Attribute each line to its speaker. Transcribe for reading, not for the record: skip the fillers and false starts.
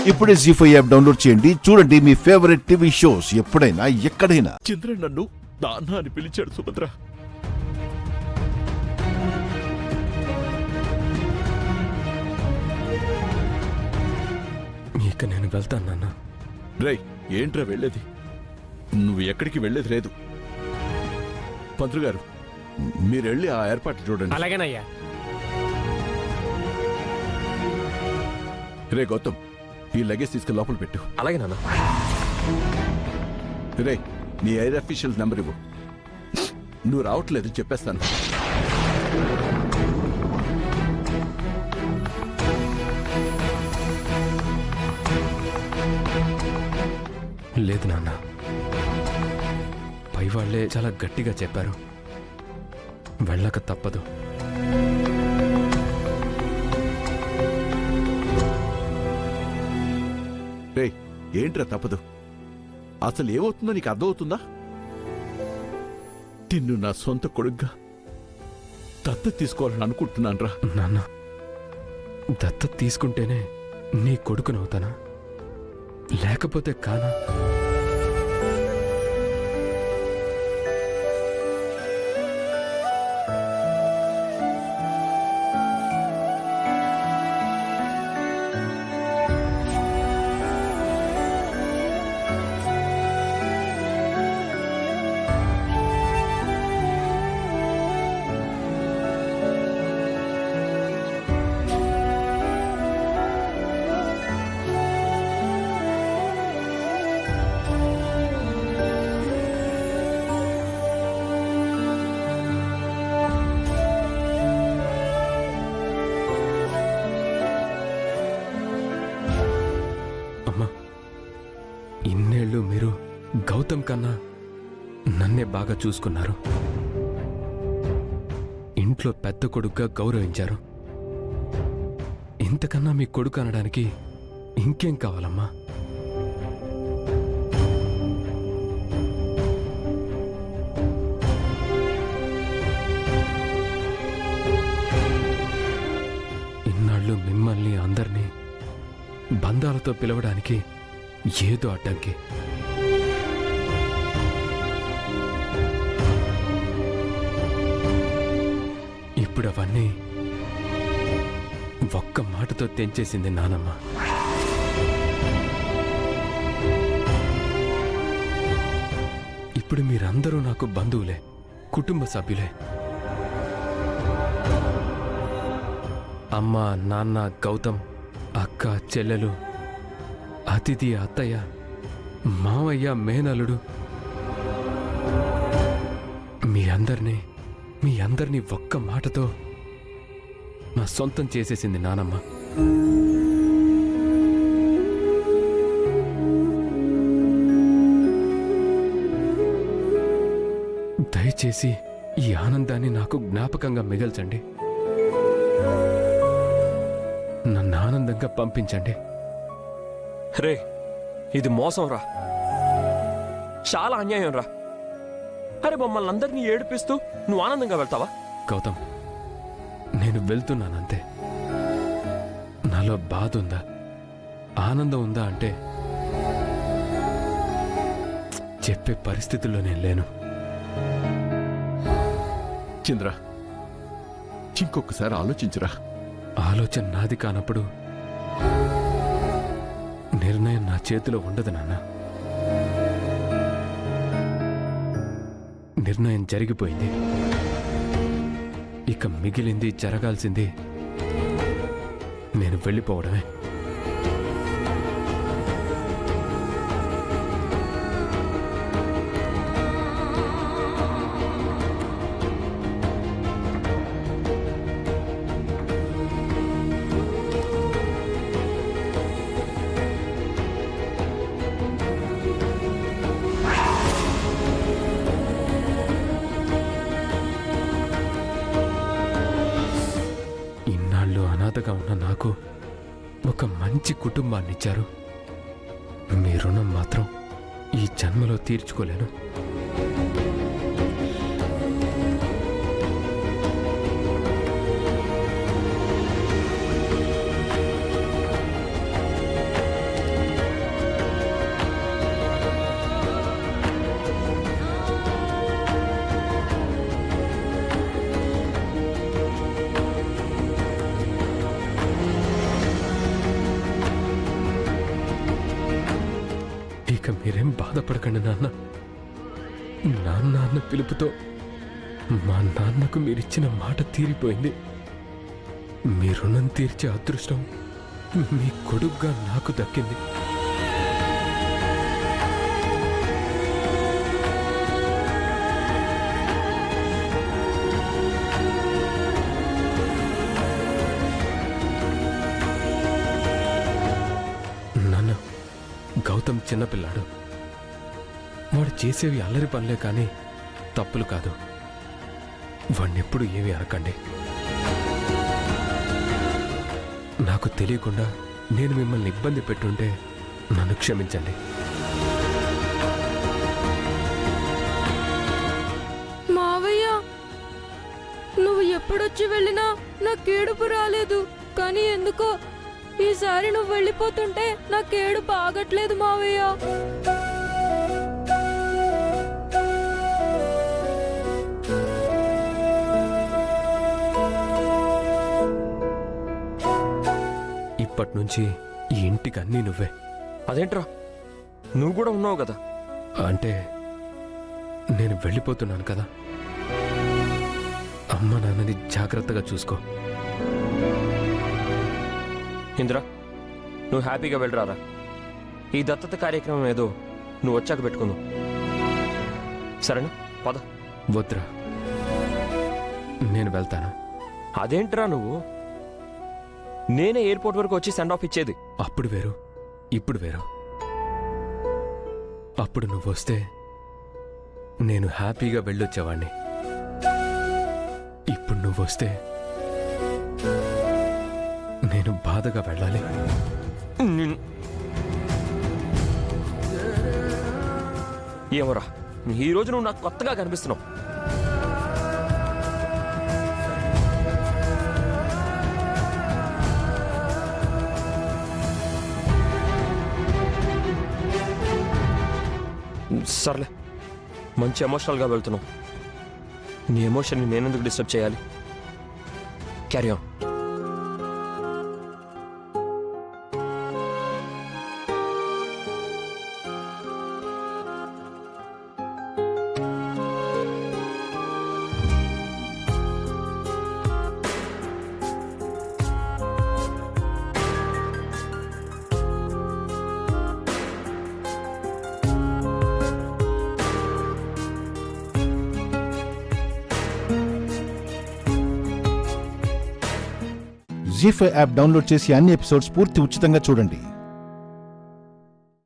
Speaker 1: ఇప్పుడే జీ5 app download చేయండి. చూడండి మీ ఫేవరెట్ టీవీ షోస్ ఎప్పుడైనా ఎక్కడైనా.
Speaker 2: చంద్ర నన్ను నాన్న అని పిలిచాడు సుభద్ర.
Speaker 3: ఇక నేను వెళ్తాను నాన్న.
Speaker 2: రేయ్, ఏంట్రా వెళ్ళేది? నువ్వు ఎక్కడికి వెళ్ళేది లేదు. పంతులు గారు, మీరెళ్ళి ఆ ఏర్పాట్లు చూడండి.
Speaker 4: అలాగేనయ్యా.
Speaker 2: రే గౌతమ్, ఈ లగేజ్ తీసుకుని లోపల పెట్టు.
Speaker 3: అలాగే నాన్న.
Speaker 2: రే, నీ ఎయిర్ అఫీషియల్స్ నెంబర్ ఇవ్వు. నువ్వు రావట్లేదు చెప్పేస్తాను.
Speaker 3: లేదు నాన్న, పై వాళ్లే చాలా గట్టిగా చెప్పారు. వెళ్ళక తప్పదు.
Speaker 2: రే, ఏంట్రా తప్పదు? అసలు ఏమవుతుందో నీకు అర్థమవుతుందా? నిన్ను నా సొంత కొడుగ్గా దత్తత తీసుకోవాలని అనుకుంటున్నాను రా.
Speaker 3: నాన్న, దత్తత తీసుకుంటేనే నీ కొడుకునవుతానా, లేకపోతే కానా? ఇన్నేళ్ళు మీరు గౌతమ్ కన్నా నన్నే బాగా చూసుకున్నారు. ఇంట్లో పెద్ద కొడుకుగా గౌరవించారు. ఇంతకన్నా మీ కొడుకు అనడానికి ఇంకేం కావాలమ్మా? ఇన్నాళ్ళు మిమ్మల్ని అందరినీ బంధాలతో పిలవడానికి ఏదో అడ్డంకి. ఇప్పుడు అవన్నీ ఒక్క మాటతో తెంచేసింది నానమ్మ. ఇప్పుడు మీరందరూ నాకు బంధువులే, కుటుంబ సభ్యులే. అమ్మ, నాన్న, గౌతమ్, అక్క, చెల్లెలు, అతిథి, అత్తయ్య, మావయ్య, మేనలుడు, మీ అందరినీ ఒక్క మాటతో నా సొంతం చేసేసింది నానమ్మ. దయచేసి ఈ ఆనందాన్ని నాకు జ్ఞాపకంగా మిగల్చండి. నన్ను ఆనందంగా పంపించండి.
Speaker 4: రే, ఇది మోసం రా, చాలా అన్యాయం రా. అరే, మమ్మల్ని అందరినీ ఏడిపిస్తూ నువ్వు ఆనందంగా వెళ్తావా?
Speaker 3: గౌతమ్, నేను వెళ్తున్నానంతే. నాలో బాధ ఉందా, ఆనందం ఉందా అంటే చెప్పే పరిస్థితుల్లో నేను లేను.
Speaker 2: చంద్ర, ఇంకొకసారి ఆలోచించురా.
Speaker 3: ఆలోచన నాది కానప్పుడు నిర్ణయం నా చేతిలో ఉండదు నాన్న. నిర్ణయం జరిగిపోయింది. ఇక మిగిలింది, జరగాల్సింది నేను వెళ్ళిపోవడమే. అనాథగా ఉన్న నాకు ఒక మంచి కుటుంబాన్ని ఇచ్చారు. మీ రుణం మాత్రం ఈ జన్మలో తీర్చుకోలేను. ఇక మీరేం బాధపడకండి నాన్న. నాన్న అన్న పిలుపుతో మా నాన్నకు మీరిచ్చిన మాట తీరిపోయింది. మీ రుణం తీర్చే అదృష్టం మీ కొడుగ్గా నాకు దక్కింది. నాన్న, గౌతమ్ చిన్నపిల్లాడు. వాడు చేసేవి అల్లరి పనులే కానీ తప్పులు కాదు. వాణ్ణెప్పుడు ఏమీ అనకండి. నాకు తెలియకుండా నేను మిమ్మల్ని ఇబ్బంది పెట్టుంటే నన్ను క్షమించండి.
Speaker 5: మావయ్య, నువ్వు ఎప్పుడొచ్చి వెళ్ళినా నాకేడుపు రాలేదు. కానీ ఎందుకో ఈసారి నువ్వు వెళ్ళిపోతుంటే నాకేడుపు ఆగట్లేదు మావయ్య.
Speaker 3: ఇప్పటి నుంచి ఈ ఇంటికి అన్నీ నువ్వే.
Speaker 4: అదేంట్రా, నువ్వు కూడా ఉన్నావు కదా.
Speaker 3: అంటే నేను వెళ్ళిపోతున్నాను కదా. అమ్మ నాన్నని జాగ్రత్తగా చూసుకో.
Speaker 4: ఇంద్రా, నువ్వు హ్యాపీగా వెళ్ళరారా. ఈ దత్తత కార్యక్రమం ఏదో నువ్వు వచ్చాక పెట్టుకుందాం, సరేనా? పద.
Speaker 3: వద్దురా, నేను వెళ్తాను.
Speaker 4: అదేంట్రా నువ్వు? నేనే ఎయిర్పోర్ట్ వరకు వచ్చి సెండ్ ఆఫ్ ఇచ్చేది.
Speaker 3: అప్పుడు వేరు, ఇప్పుడు వేరు. అప్పుడు నువ్వు వస్తే నేను హ్యాపీగా వెళ్ళొచ్చేవాణ్ణి. ఇప్పుడు నువ్వు వస్తే నేను బాధగా వెళ్ళాలి.
Speaker 4: ఏమోరా, ఈ రోజు నువ్వు నాకు కొత్తగా కనిపిస్తున్నావు. సర్లే, మంచి ఎమోషనల్గా వెళ్తున్నావు. నీ ఎమోషన్ని నేనెందుకు డిస్టర్బ్ చేయాలి? Carry on.
Speaker 1: Zee five app download చేసి అన్ని ఎపిసోడ్స్ పూర్తి ఉచితంగా చూడండి.